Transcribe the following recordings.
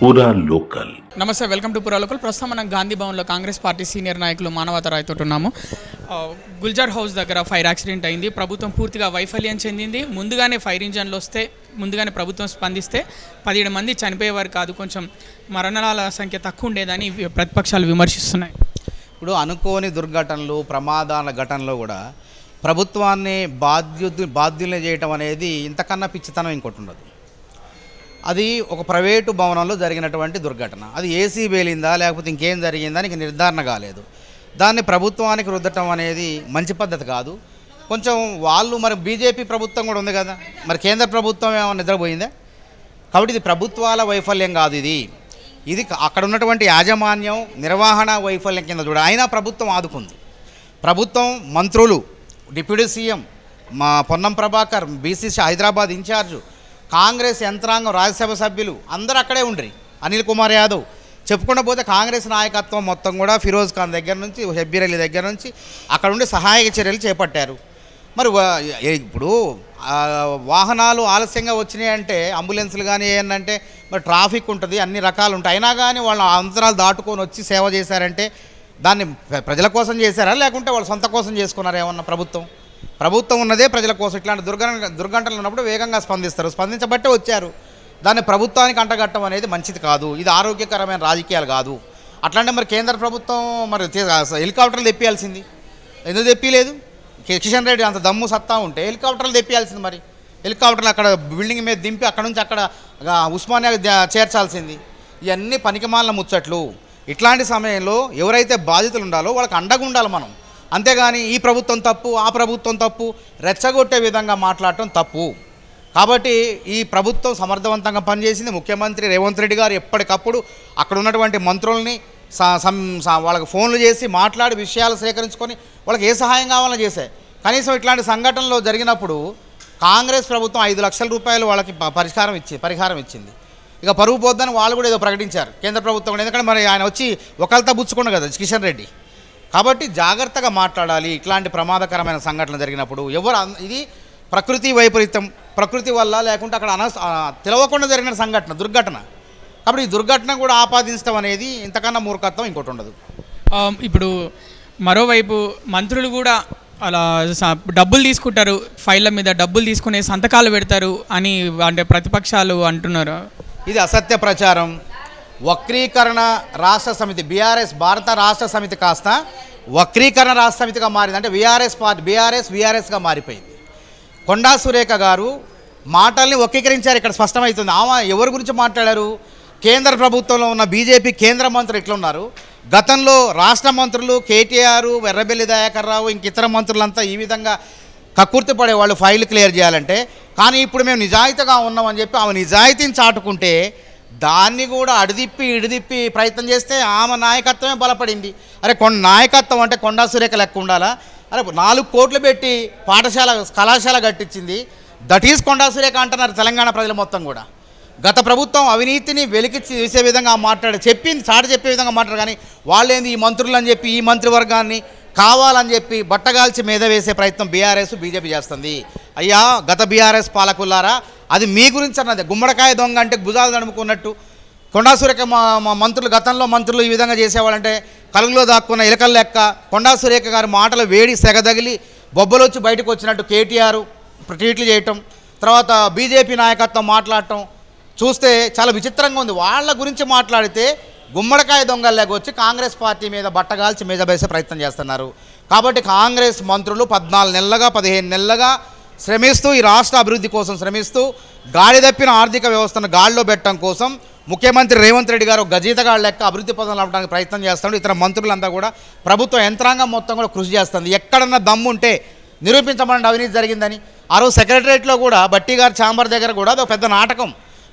పూరా లోకల్. నమస్తే, welcome to పూరా లోకల్. ప్రస్తుతం మనం గాంధీ భవన్లో కాంగ్రెస్ పార్టీ సీనియర్ నాయకులు మానవత రాయ్తో ఉన్నాము. గుల్జార్ హౌస్ దగ్గర ఫైర్ యాక్సిడెంట్ అయింది. ప్రభుత్వం పూర్తిగా వైఫల్యం చెందింది. ముందుగానే ఫైర్ ఇంజన్లు వస్తే, ముందుగానే ప్రభుత్వం స్పందిస్తే 17 మంది చనిపోయేవారు కాదు, కొంచెం మరణాల సంఖ్య తక్కువ ఉండేదని ప్రతిపక్షాలు విమర్శిస్తున్నాయి. ఇప్పుడు అనుకోని దుర్ఘటనలు, ప్రమాదాల ఘటనలో కూడా ప్రభుత్వాన్ని బాధ్యుల్ని చేయటం అనేది ఇంతకన్నా పిచ్చితనం ఇంకోటి ఉండదు. అది ఒక ప్రైవేటు భవనంలో జరిగినటువంటి దుర్ఘటన. అది ఏసీ వేలిందా లేకపోతే ఇంకేం జరిగిందా నీకు నిర్ధారణ కాలేదు. దాన్ని ప్రభుత్వానికి రుద్దటం అనేది మంచి పద్ధతి కాదు. కొంచెం వాళ్ళు మరి బీజేపీ ప్రభుత్వం కూడా ఉంది కదా, మరి కేంద్ర ప్రభుత్వం ఏమైనా నిద్రపోయిందా? కాబట్టి ఇది ప్రభుత్వాల వైఫల్యం కాదు, ఇది అక్కడ ఉన్నటువంటి యాజమాన్యం నిర్వహణ వైఫల్యం కింద చూడ. అయినా ప్రభుత్వం ఆదుకుంది. ప్రభుత్వం, మంత్రులు, డిప్యూటీ సీఎం మా పొన్నం ప్రభాకర్, బీసీసీ హైదరాబాద్ ఇన్ఛార్జు, కాంగ్రెస్ యంత్రాంగం, రాజ్యసభ సభ్యులు అందరూ అక్కడే ఉండ్రి. అనిల్ కుమార్ యాదవ్ చెప్పుకుండా పోతే కాంగ్రెస్ నాయకత్వం మొత్తం కూడా ఫిరోజ్ ఖాన్ దగ్గర నుంచి, హెబ్బీర్ అలీ దగ్గర నుంచి అక్కడ ఉండి సహాయక చర్యలు చేపట్టారు. మరి ఇప్పుడు వాహనాలు ఆలస్యంగా వచ్చినాయి అంటే, అంబులెన్సులు కానీ ఏంటంటే మరి ట్రాఫిక్ ఉంటుంది, అన్ని రకాలు ఉంటాయి. అయినా కానీ వాళ్ళ అంతరాలు దాటుకొని వచ్చి సేవ చేశారంటే దాన్ని ప్రజల కోసం చేశారా లేకుంటే వాళ్ళ సొంత కోసం చేసుకున్నారా? ఏమన్నా ప్రభుత్వం ఉన్నదే ప్రజల కోసం. ఇట్లాంటి దుర్ఘటనలు ఉన్నప్పుడు వేగంగా స్పందిస్తారు. స్పందించబట్టే వచ్చారు. దాన్ని ప్రభుత్వానికి అంటగట్టడం అనేది మంచిది కాదు. ఇది ఆరోగ్యకరమైన రాజకీయాలు కాదు. అట్లాంటి మరి కేంద్ర ప్రభుత్వం మరి హెలికాప్టర్లు తెప్పియాల్సింది, ఎందుకు తెప్పిలేదు? కిషన్ రెడ్డి అంత దమ్ము సత్తా ఉంటే హెలికాప్టర్లు తెప్పియాల్సింది. మరి హెలికాప్టర్లు అక్కడ బిల్డింగ్ మీద దింపి అక్కడ నుంచి అక్కడ ఉస్మానియా చేర్చాల్సింది. ఇవన్నీ పనికిమాలిన ముచ్చట్లు. ఇట్లాంటి సమయంలో ఎవరైతే బాధితులు ఉండాలో వాళ్ళకి అండగా ఉండాలి మనం. అంతేగాని ఈ ప్రభుత్వం తప్పు, ఆ ప్రభుత్వం తప్పు, రెచ్చగొట్టే విధంగా మాట్లాడటం తప్పు. కాబట్టి ఈ ప్రభుత్వం సమర్థవంతంగా పనిచేసింది. ముఖ్యమంత్రి రేవంత్ రెడ్డి గారు ఎప్పటికప్పుడు అక్కడ ఉన్నటువంటి మంత్రుల్ని వాళ్ళకి ఫోన్లు చేసి మాట్లాడి విషయాలు సేకరించుకొని వాళ్ళకి ఏ సహాయం కావాలో చేశాయి. కనీసం ఇట్లాంటి సంఘటనలు జరిగినప్పుడు కాంగ్రెస్ ప్రభుత్వం 5 లక్షల రూపాయలు వాళ్ళకి పరిహారం ఇచ్చింది. ఇక పరువు పోద్దని వాళ్ళు కూడా ఏదో ప్రకటించారు కేంద్ర ప్రభుత్వం. ఎందుకంటే మరి ఆయన వచ్చి ఒకళ్ళతో పుచ్చుకున్నాడు కదా కిషన్ రెడ్డి. కాబట్టి జాగ్రత్తగా మాట్లాడాలి ఇట్లాంటి ప్రమాదకరమైన సంఘటనలు జరిగినప్పుడు. ఇది ప్రకృతి వైపరీత్యం, ప్రకృతి వల్ల లేకుంటే అక్కడ తెలవకుండా జరిగిన దుర్ఘటన. కాబట్టి ఈ దుర్ఘటన కూడా ఆపాదించడం అనేది ఇంతకన్నా మూర్ఖత్వం ఇంకోటి ఉండదు. ఇప్పుడు మరోవైపు మంత్రులు కూడా అలా డబ్బులు తీసుకుంటారు, ఫైళ్ళ మీద డబ్బులు తీసుకునే సంతకాలు పెడతారు అని అంటే ప్రతిపక్షాలు అంటున్నారు. ఇది అసత్య ప్రచారం. వక్రీకరణ రాష్ట్ర సమితి, బీఆర్ఎస్ భారత రాష్ట్ర సమితి కాస్త వక్రీకరణ రాష్ట్ర సమితిగా మారింది. అంటే వీఆర్ఎస్గా మారిపోయింది. కొండా సురేఖ గారు మాటల్ని వక్రీకరించారు. ఇక్కడ స్పష్టమవుతుంది. ఆమె ఎవరి గురించి మాట్లాడారు? కేంద్ర ప్రభుత్వంలో ఉన్న బీజేపీ కేంద్ర మంత్రులు ఎట్లున్నారు, గతంలో రాష్ట్ర మంత్రులు కేటీఆర్, ఎర్రబెల్లి దయాకర్ రావు, ఇంక ఇతర మంత్రులంతా ఈ విధంగా కక్కుర్తి పడేవాళ్ళు ఫైల్ క్లియర్ చేయాలంటే. కానీ ఇప్పుడు మేము నిజాయితీగా ఉన్నామని చెప్పి ఆమె నిజాయితీని చాటుకుంటే దాన్ని కూడా ఇడిదిప్పి ప్రయత్నం చేస్తే ఆమె నాయకత్వమే బలపడింది. అరే నాయకత్వం అంటే కొండా సురేఖ లెక్క ఉండాలా? అరే 4 కోట్లు పెట్టి కళాశాల కట్టించింది. దట్ ఈజ్ కొండా సురేఖ అంటున్నారు తెలంగాణ ప్రజలు మొత్తం కూడా. గత ప్రభుత్వం అవినీతిని వెలికి చేసే విధంగా చెప్పే విధంగా మాట్లాడు. కానీ వాళ్ళేంది ఈ మంత్రులు అని చెప్పి ఈ మంత్రివర్గాన్ని కావాలని చెప్పి బట్టగాల్చి మీద వేసే ప్రయత్నం బీఆర్ఎస్ బీజేపీ చేస్తుంది. అయ్యా గత బీఆర్ఎస్ పాలకులారా, అది మీ గురించి అన్నది. గుమ్మడికాయ దొంగ అంటే భుజాలు నడుముకున్నట్టు కొండా సురేఖ మా మంత్రులు, గతంలో మంత్రులు ఈ విధంగా చేసేవాళ్ళంటే కలుగులో దాక్కున్న ఎలకల లెక్క కొండా సురేఖ గారి మాటలు వేడి సెగదగిలి బొబ్బలు వచ్చి బయటకు వచ్చినట్టు కేటీఆర్ ట్వీట్లు చేయటం, తర్వాత బీజేపీ నాయకత్వం మాట్లాడటం చూస్తే చాలా విచిత్రంగా ఉంది. వాళ్ళ గురించి మాట్లాడితే గుమ్మడికాయ దొంగల్లాగా వచ్చి కాంగ్రెస్ పార్టీ మీద బట్టగాల్చి మీద వేసే ప్రయత్నం చేస్తున్నారు. కాబట్టి కాంగ్రెస్ మంత్రులు 14 నెలలుగా 15 నెలలుగా శ్రమిస్తూ ఈ రాష్ట్ర అభివృద్ధి కోసం శ్రమిస్తూ గాడి తప్పిన ఆర్థిక వ్యవస్థను గాడిలో పెట్టడం కోసం ముఖ్యమంత్రి రేవంత్ రెడ్డి గారు గజీతగాళ్ళ లెక్క అభివృద్ధి పథంలో అవ్వడానికి ప్రయత్నం చేస్తాడు. ఇతర మంత్రులంతా కూడా ప్రభుత్వ యంత్రాంగం మొత్తం కూడా కృషి చేస్తుంది. ఎక్కడన్నా దమ్ముంటే నిరూపించమని అవినీతి జరిగిందని. ఆ రోజు సెక్రటరియట్లో కూడా బట్టి గారి ఛాంబర్ దగ్గర కూడా అదొక పెద్ద నాటకం.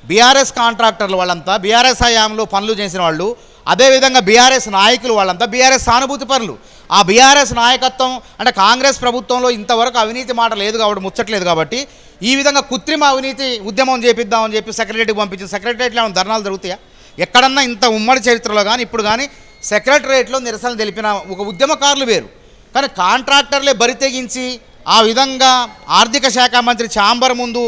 బీఆర్ఎస్ కాంట్రాక్టర్లు వాళ్ళంతా బీఆర్ఎస్ హయాంలో పనులు చేసిన వాళ్ళు, అదేవిధంగా బీఆర్ఎస్ నాయకులు వాళ్ళంతా బీఆర్ఎస్ సానుభూతి పరులు. ఆ బీఆర్ఎస్ నాయకత్వం అంటే కాంగ్రెస్ ప్రభుత్వంలో ఇంతవరకు అవినీతి మాట లేదు కాబట్టి, ముచ్చట్లేదు కాబట్టి ఈ విధంగా కృత్రిమ అవినీతి ఉద్యమం చేపిద్దామని చెప్పి సెక్రటరీకి పంపించింది. సెక్రటరియట్లో ధర్నాలు జరుగుతాయా? ఎక్కడన్నా ఇంత ఉమ్మడి చరిత్రలో కానీ ఇప్పుడు కానీ సెక్రటరియట్లో నిరసనలు తెలిపిన ఒక ఉద్యమకారులు వేరు. కానీ కాంట్రాక్టర్లే బరి తెగించి ఆ విధంగా ఆర్థిక శాఖ మంత్రి ఛాంబర్ ముందు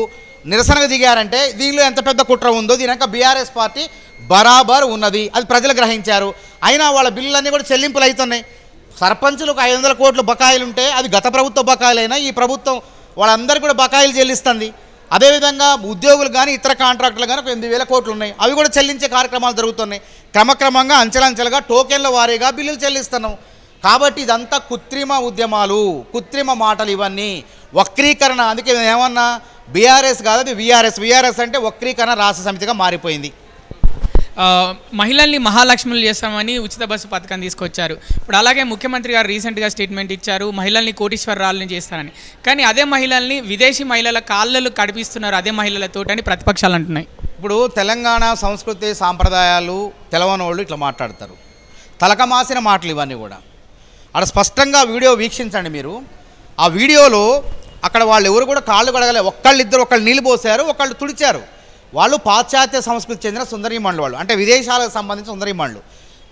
నిరసనకు దిగారంటే దీనిలో ఎంత పెద్ద కుట్ర ఉందో దీనిక బీఆర్ఎస్ పార్టీ బరాబర్ ఉన్నది, అది ప్రజలు గ్రహించారు. అయినా వాళ్ళ బిల్లులన్నీ కూడా చెల్లింపులు అవుతున్నాయి. సర్పంచులకు 500 కోట్ల బకాయిలు ఉంటే అది గత ప్రభుత్వ బకాయిలైనా ఈ ప్రభుత్వం వాళ్ళందరికీ కూడా బకాయిలు చెల్లిస్తుంది. అదేవిధంగా ఉద్యోగులు కానీ ఇతర కాంట్రాక్టులు కానీ 8,000 కోట్లు ఉన్నాయి, అవి కూడా చెల్లించే కార్యక్రమాలు జరుగుతున్నాయి. క్రమక్రమంగా అంచెలంచెలుగా టోకెన్ల వారీగా బిల్లులు చెల్లిస్తున్నాం. కాబట్టి ఇదంతా కృత్రిమ ఉద్యమాలు, కృత్రిమ మాటలు, ఇవన్నీ వక్రీకరణ. అందుకే ఏమన్నా బీఆర్ఎస్ కాదు, అది వీఆర్ఎస్ అంటే వక్రీకరణ రాష్ట్ర సమితిగా మారిపోయింది. మహిళల్ని మహాలక్ష్ములు చేస్తామని ఉచిత బస్సు పథకం తీసుకొచ్చారు. ఇప్పుడు అలాగే ముఖ్యమంత్రి గారు రీసెంట్గా స్టేట్మెంట్ ఇచ్చారు, మహిళల్ని కోటీశ్వరరాలని చేస్తారని. కానీ అదే మహిళల్ని విదేశీ మహిళల కాళ్ళలు కడిపిస్తున్నారు అదే మహిళలతో అని ప్రతిపక్షాలు అంటున్నాయి. ఇప్పుడు తెలంగాణ సంస్కృతి సాంప్రదాయాలు తెలవని వాళ్ళు ఇట్లా మాట్లాడతారు, తలకమాసిన మాటలు ఇవన్నీ కూడా. అక్కడ స్పష్టంగా వీడియో వీక్షించండి మీరు. ఆ వీడియోలో అక్కడ వాళ్ళు ఎవరు కూడా కాళ్ళు కడగలే, ఒకళ్ళు నీళ్ళు పోసారు, ఒకళ్ళు తుడిచారు. వాళ్ళు పాశ్చాత్య సంస్కృతికి చెందిన సుందరీమణులు, వాళ్ళు అంటే విదేశాలకు సంబంధించిన సుందరీమణులు.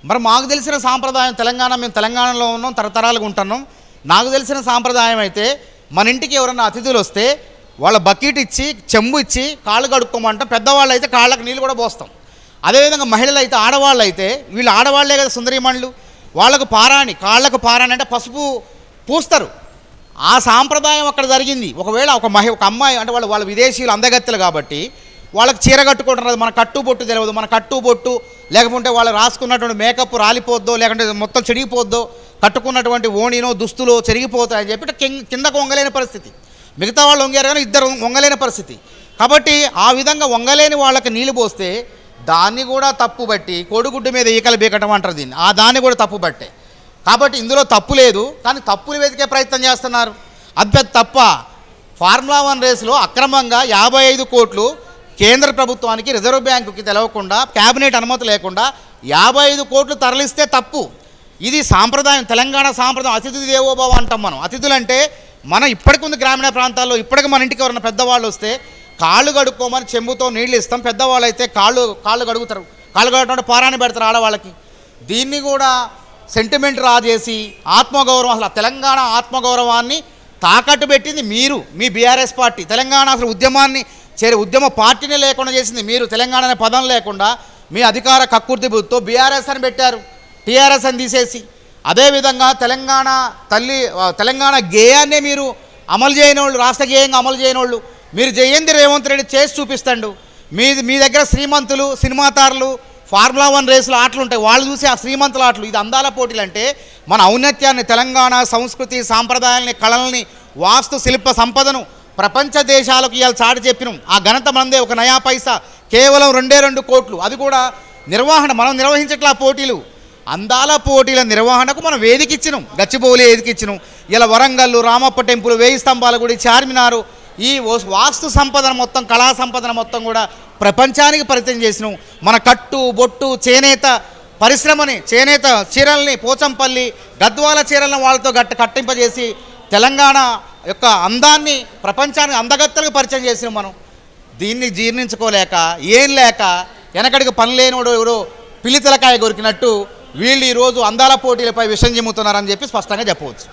మరి మాకు తెలిసిన సాంప్రదాయం మేము తెలంగాణలో ఉన్నాం, తరతరాలుగా ఉంటున్నాం. నాకు తెలిసిన సాంప్రదాయం అయితే మన ఇంటికి ఎవరన్నా అతిథులు వస్తే వాళ్ళ బకెట్ ఇచ్చి చెంబు ఇచ్చి కాళ్ళు కడుక్కోమంటాం. పెద్దవాళ్ళు అయితే కాళ్ళకు నీళ్ళు కూడా పోస్తాం. అదేవిధంగా మహిళలు అయితే ఆడవాళ్ళు అయితే వీళ్ళు ఆడవాళ్లే కదా సుందరీమణులు, వాళ్ళకు కాళ్ళకు పారాణి అంటే పసుపు పూస్తారు. ఆ సాంప్రదాయం అక్కడ జరిగింది. ఒకవేళ ఒక అమ్మాయి అంటే వాళ్ళ విదేశీయులు అందగత్తెలు కాబట్టి వాళ్ళకి చీర కట్టుకోవడం రాదు, మన కట్టుబొట్టు తెలియదు. మన కట్టుబొట్టు లేకపోతే వాళ్ళు రాసుకున్నటువంటి మేకప్ రాలిపోద్దో, లేకుంటే మొత్తం చెడిగిపోద్దో, కట్టుకున్నటువంటి ఓణినో దుస్తులో చెరిగిపోతాయని చెప్పి కిందకు వంగలేని పరిస్థితి. మిగతా వాళ్ళు వంగారు కానీ ఇద్దరు వంగలేని పరిస్థితి. కాబట్టి ఆ విధంగా వంగలేని వాళ్ళకి నీళ్ళు పోస్తే దాన్ని కూడా తప్పు బట్టి కోడిగుడ్డు మీద ఈకలు బీకటం అంటారు దీన్ని, దాన్ని కూడా తప్పు బట్టే. కాబట్టి ఇందులో తప్పు లేదు, కానీ తప్పులు వెతికే ప్రయత్నం చేస్తున్నారు. అది తప్ప ఫార్ములా 1 రేసులో అక్రమంగా 55 కోట్లు కేంద్ర ప్రభుత్వానికి రిజర్వ్ బ్యాంకుకి తెలవకుండా క్యాబినెట్ అనుమతి లేకుండా 55 కోట్లు తరలిస్తే తప్పు. ఇది సాంప్రదాయం, తెలంగాణ సాంప్రదాయం. అతిథి దేవోభవ అంటాం మనం. అతిథులంటే మనం ఇప్పటికి ఉంది గ్రామీణ ప్రాంతాల్లో, ఇప్పటికి మన ఇంటికి ఎవరైనా పెద్దవాళ్ళు వస్తే కాళ్ళు కడుక్కోమని చెంబుతో నీళ్ళు ఇస్తాం. పెద్దవాళ్ళు అయితే కాళ్ళు కడుగుతారు, కాళ్ళు కడగడం పారాన్ని పెడతారు ఆడవాళ్ళకి. దీన్ని కూడా సెంటిమెంట్ రాజేసి ఆత్మగౌరవం, అసలు తెలంగాణ ఆత్మగౌరవాన్ని తాకట్టు పెట్టింది మీరు, మీ బీఆర్ఎస్ పార్టీ. తెలంగాణ అసలు ఉద్యమ పార్టీనే లేకుండా చేసింది మీరు. తెలంగాణ అనే పదం లేకుండా మీ అధికార కక్కుర్తి బుద్ధితో బీఆర్ఎస్ అని పెట్టారు, టీఆర్ఎస్ అని తీసేసి. అదేవిధంగా తెలంగాణ గేయాన్నే మీరు అమలు చేయని వాళ్ళు, రాష్ట్ర గేయంగా అమలు చేయని వాళ్ళు. మీరు జయంతి రేవంత్ రెడ్డి చేసి చూపిస్తాడు. మీ దగ్గర శ్రీమంతులు, సినిమా తారలు, ఫార్ములా 1 రేసులు ఆటలు ఉంటాయి, వాళ్ళు చూసి ఆ శ్రీమంతుల ఆటలు. ఇది అందాల పోటీలు అంటే మన ఔన్నత్యాన్ని, తెలంగాణ సంస్కృతి సాంప్రదాయాల్ని, కళల్ని, వాస్తు శిల్ప సంపదను ప్రపంచ దేశాలకు ఇవాళ చాటి చెప్పినాం. ఆ ఘనత మనదే. ఒక నయా పైసా కేవలం 2 కోట్లు. అది కూడా నిర్వహణ మనం నిర్వహించట్లా పోటీలు. అందాల పోటీల నిర్వహణకు మనం వేదికిచ్చినాం, గచ్చిబౌలి వేదికిచ్చినాం. ఇలా వరంగల్లు, రామప్ప టెంపుల్, 1000 స్తంభాల గుడి, చార్మినారు, ఈ వాస్తు సంపదన మొత్తం, కళా సంపదన మొత్తం కూడా ప్రపంచానికి పరిచయం చేసినాం. మన కట్టు బొట్టు చేనేత పరిశ్రమని, చేనేత చీరల్ని, పోచంపల్లి గద్వాల చీరలను వాళ్ళతో కట్టింపజేసి తెలంగాణ యొక్క అందాన్ని ప్రపంచానికి అందగత్తెలకు పరిచయం చేసినాం మనం. దీన్ని జీర్ణించుకోలేక ఏం లేక వెనకడికి పని లేనివాడు ఎవరో పిల్లి తలకాయ కొరికినట్టు వీళ్ళు ఈరోజు అందాల పోటీలపై విషం చిమ్ముతున్నారని చెప్పి స్పష్టంగా చెప్పవచ్చు.